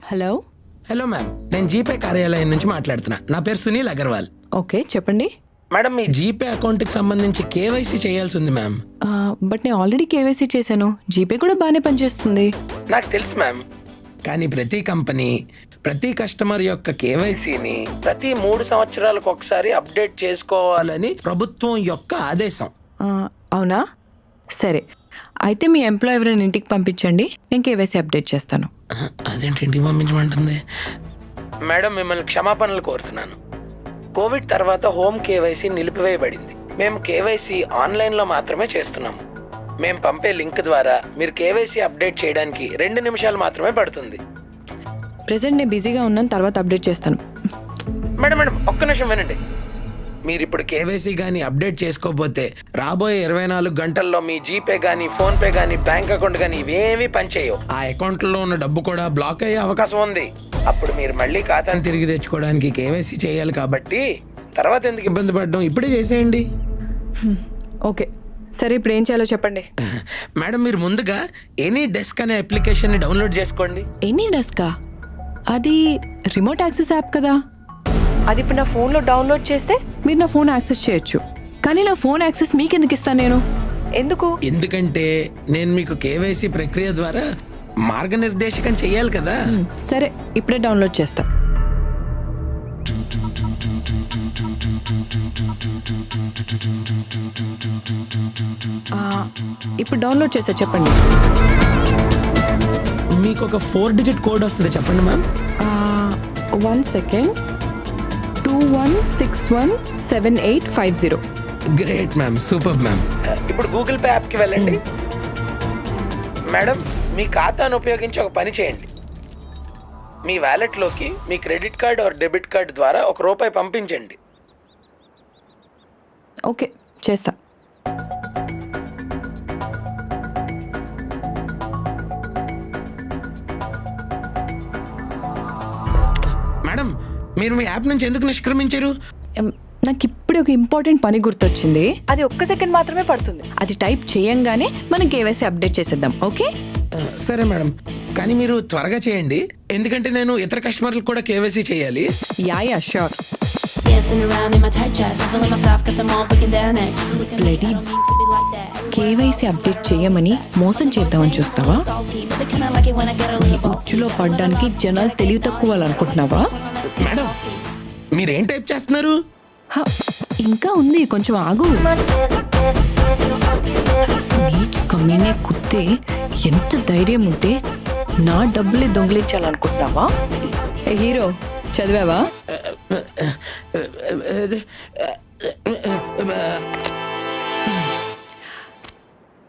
Hello. Hello ma'am, నేను GPay కార్యాలయం నుంచి మాట్లాడుతున్నా. నా పేరు సునీల్ అగర్వాల్. ఓకే, చెప్పండి. మేడం, మీ జీపే అకౌంట్కి సంబంధించి కేవైసీ చేయాల్సి ఉంది మ్యామ్. బట్ నేను ఆల్రెడీ కేవైసీ చేశాను. జీపే కూడా బాగానే పనిచేస్తుంది. నాకు తెలుసు మ్యామ్, కానీ ప్రతి కంపెనీ ప్రతి కస్టమర్ యొక్క కేవైసీని ప్రతి 3 సంవత్సరాలకు ఒకసారి అప్డేట్ చేసుకోవాలని ప్రభుత్వం యొక్క ఆదేశం. అవునా? సరే, అయితే మీ ఎంప్లాయ్ ఎవరైనా ఇంటికి పంపించండి, నేను కేవైసీ అప్డేట్ చేస్తాను. అదేంటి ఇంటికి పంపించమంటుంది? మేడం, మిమ్మల్ని క్షమాపణలు కోరుతున్నాను. కోవిడ్ తర్వాత హోమ్ కేవైసీ నిలిపివేయబడింది. మేము కేవైసీ ఆన్లైన్లో మాత్రమే చేస్తున్నాము. మేము పంపే లింక్ ద్వారా మీరు కేవైసీ అప్డేట్ చేయడానికి 2 నిమిషాలు మాత్రమే పడుతుంది. ప్రెసెంట్ నేను బిజీగా ఉన్నాను, తర్వాత అప్డేట్ చేస్తాను. మేడం ఒక్క నిమిషం వినండి. మీరు ఇప్పుడు కేవైసీ కానీ అప్డేట్ చేసుకోకపోతే రాబోయే 24 గంటల్లో మీ జీపే కానీ ఫోన్పే కానీ బ్యాంక్ అకౌంట్ కానీ ఇవేమీ పనిచేయవు. ఆ అకౌంట్లో ఉన్న డబ్బు కూడా బ్లాక్ అయ్యే అవకాశం ఉంది. అప్పుడు మీరు మళ్ళీ ఖాతాను తిరిగి తెచ్చుకోవడానికి కేవైసీ చేయాలి. కాబట్టి తర్వాత ఎందుకు ఇబ్బంది పడడం, ఇప్పుడే చేసేయండి. ఓకే, సరే, ఇప్పుడు ఏం చేయాలో చెప్పండి. మేడం, మీరు ముందుగా ఎనీ డెస్క్ అనే అప్లికేషన్ని డౌన్లోడ్ చేసుకోండి. ఎనీ డెస్కా? అది రిమోట్ యాక్సెస్ యాప్ కదా. అది ఇప్పుడు నా ఫోన్లో డౌన్లోడ్ చేస్తే మీరు నా ఫోన్ యాక్సెస్ చేయొచ్చు, కానీ నా ఫోన్ యాక్సెస్ మీకు ఎందుకు ఇస్తాను నేను? ఎందుకు? ఎందుకంటే నేను మీకు కేవైసీ ప్రక్రియ ద్వారా మార్గనిర్దేశకం చెయ్యాలి కదా. సరే, ఇప్పుడే డౌన్లోడ్ చేస్తా. ఇప్పుడు డౌన్లోడ్ చేస్తా, చెప్పండి. మీకు ఒక 4 డిజిట్ కోడ్ వస్తుంది, చెప్పండి ma'am. 1 second. 21617850. Great ma'am, super ma'am. ఇప్పుడు గూగుల్ పే యాప్కి వెళ్ళండి. మేడం, మీ ఖాతాను ఉపయోగించి ఒక పని చేయండి. మీ వ్యాలెట్లోకి మీ credit card or debit card ద్వారా ₹1 పంపించండి. ఓకే, చేస్తా. మేడం, మీరు మీ యాప్ నుంచి ఎందుకు నిష్క్రమించారు? నాకు ఇప్పుడే ఒక ఇంపార్టెంట్ పని గుర్తొచ్చింది. అది 1 సెకండ్ మాత్రమే పడుతుంది. అది టైప్ చేయంగానే మనం కేవైసీ అప్డేట్ చేసేద్దాం. ఓకే? సరే మేడం, కానీ మీరు త్వరగా చేయండి, ఎందుకంటే నేను ఇతర కస్టమర్లకు కూడా కేవైసీ చేయాలి. Yeah sure. కేవైసీ అప్డేట్ చేయమని మోసం చేద్దామని చూస్తావా? ఈ ఉచ్చులో పడ్డానికి జనాలు తెలివి తక్కువ అనుకుంటున్నావా? మేడం, మీరేం టైప్ చేస్తున్నారు? ఇంకా ఉంది, కొంచెం ఆగు. నీచ్ కమీనే కుత్తే, ఎంత ధైర్యం ఉంటే నా డబ్బులే దొంగిలించాలనుకుంటున్నావా? హీరో, చదివావా?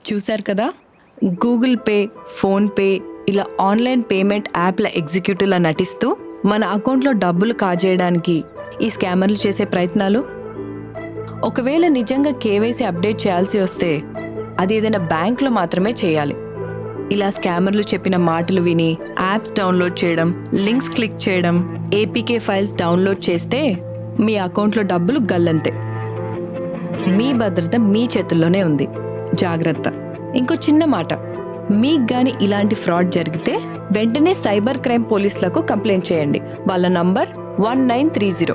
చూశారు కదా, గూగుల్ పే, ఫోన్పే ఇలా ఆన్లైన్ పేమెంట్ యాప్ల ఎగ్జిక్యూటివ్లా నటిస్తూ మన అకౌంట్లో డబ్బులు కాజేయడానికి ఈ స్కామర్లు చేసే ప్రయత్నాలు. ఒకవేళ నిజంగా కేవైసీ అప్డేట్ చేయాల్సి వస్తే అది ఏదైనా బ్యాంక్లో మాత్రమే చేయాలి. ఇలా స్కామర్లు చెప్పిన మాటలు విని యాప్స్ డౌన్లోడ్ చేయడం, లింక్స్ క్లిక్ చేయడం, ఏపీకే ఫైల్స్ డౌన్లోడ్ చేస్తే మీ అకౌంట్లో డబ్బులు గల్లంతే. మీ భద్రత మీ చేతుల్లోనే ఉంది, జాగ్రత్త. ఇంకో చిన్న మాట, మీకు గాని ఇలాంటి ఫ్రాడ్ జరిగితే వెంటనే సైబర్ క్రైమ్ పోలీసులకు కంప్లైంట్ చేయండి. వాళ్ళ నంబర్ 1930.